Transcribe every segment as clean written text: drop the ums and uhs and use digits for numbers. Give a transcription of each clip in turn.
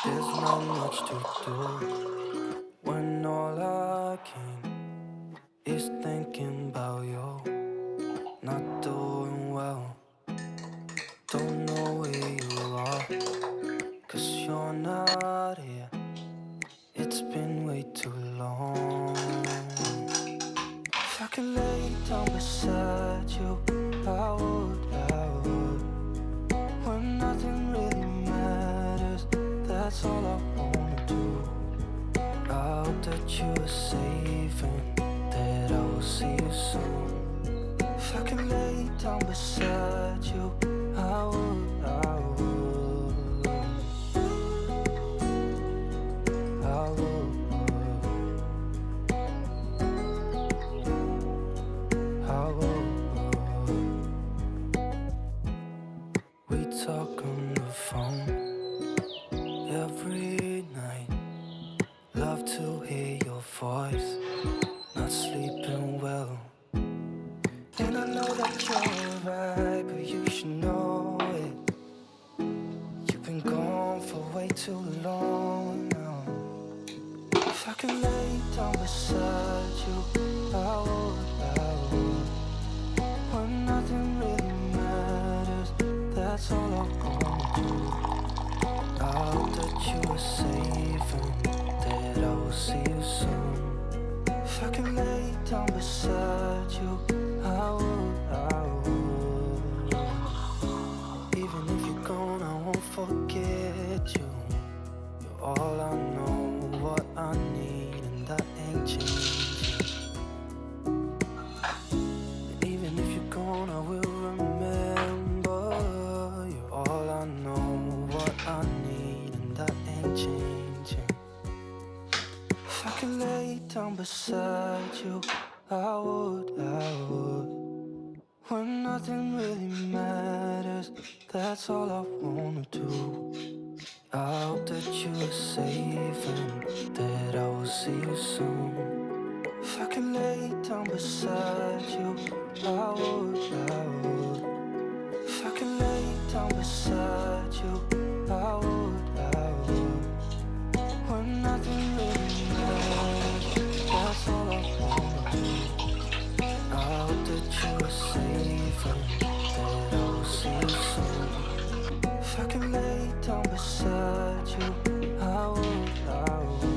There's not much to do when all I can is thinking about you. Not doing well, don't know where you are, 'cause you're not here. It's been way too long. If I could lay down beside you, I would, when nothing really matters, that's all I wanna do. I hope that you are safe and that I will see you soon. If I could lay down beside you, I would, I would, I would, I would. We talk on the phone every night. Love to hear your voice, not sleeping well. And I know that you're alright, but you should know it. You've been gone for way too long now. If I could lay down beside you, I would, when nothing really matters, that's all I wanna do. I hope that you are safe and that I will see you soon. If I could lay down beside you, I would, I would. Even if you're gone, I won't forget you. You're all I know, what I need, and that ain't changing. And even if you're gone, I will remember. You're all I know, what I need, and that ain't changing. If I could lay down beside you, I would, I would. When nothing really matters, that's all I wanna do. I hope that you are safe and that I will see you soon. If I could lay down beside you, I would, I would. If I could lay down beside you, I would, I would. When nothing really matters, that's all I wanna do. I hope that you are safe and that I will see you soon. If I could lay down beside you, I would, I would.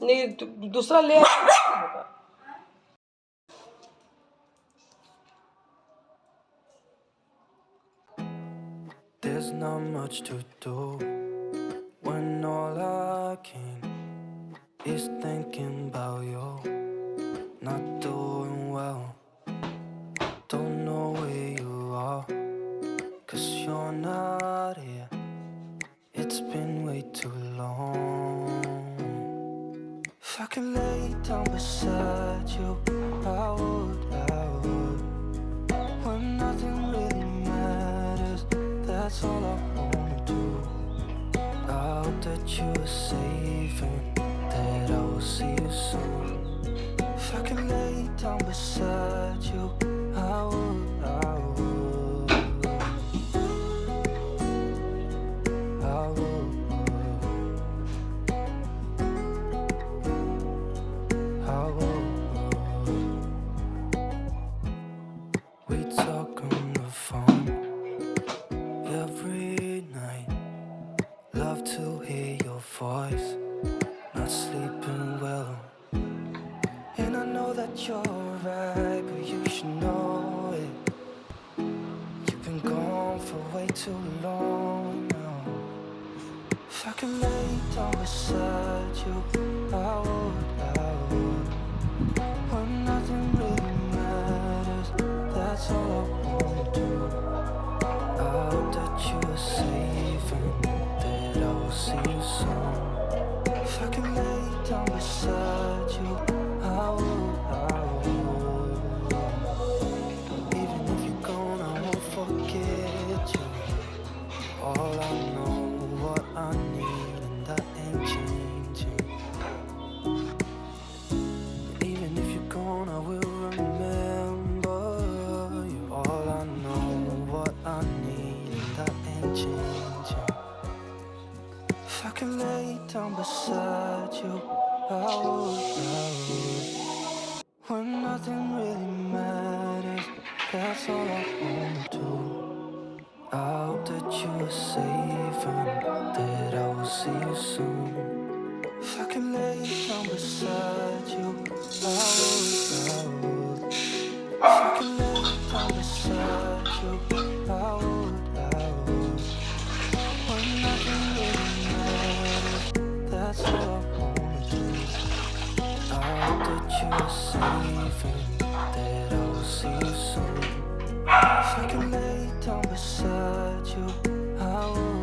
नहीं दूसरा ले होगा। There's not much to do when all I can is thinking about you. Not doing well, don't know where you are, 'cause you're not here. It's been way too long. If I could lay down beside you, I would. When nothing really matters, that's all I wanna do. I hope that you are safe and that I will see you soon. If I could lay down beside you, I would. We talk on the phone every night. Love to hear your voice. Not sleeping well, and I know that you're right, but you should know it. You've been gone for way too long now. If I could lay down beside you, I would. When nothing really matters, that's all I wanna do. I hope that you are safe and that I will see you soon. If I could lay down beside you, I would. Even if you're gone, I won't forget you. All I know, what I need, and that ain't changing. Even if you're gone, I will remember you. All I know, what I need, and that ain't changing. If I could lay down beside you, I would. When nothing really matters, that's all I wanna do. I hope that you are safe and that I will see you soon. If I could lay down beside you, I would. If I could lay down beside you, I would. When nothing really matters, that's all I wanna do. I hope that you are safe and that I will see you soon. If I could lay down beside you, I would.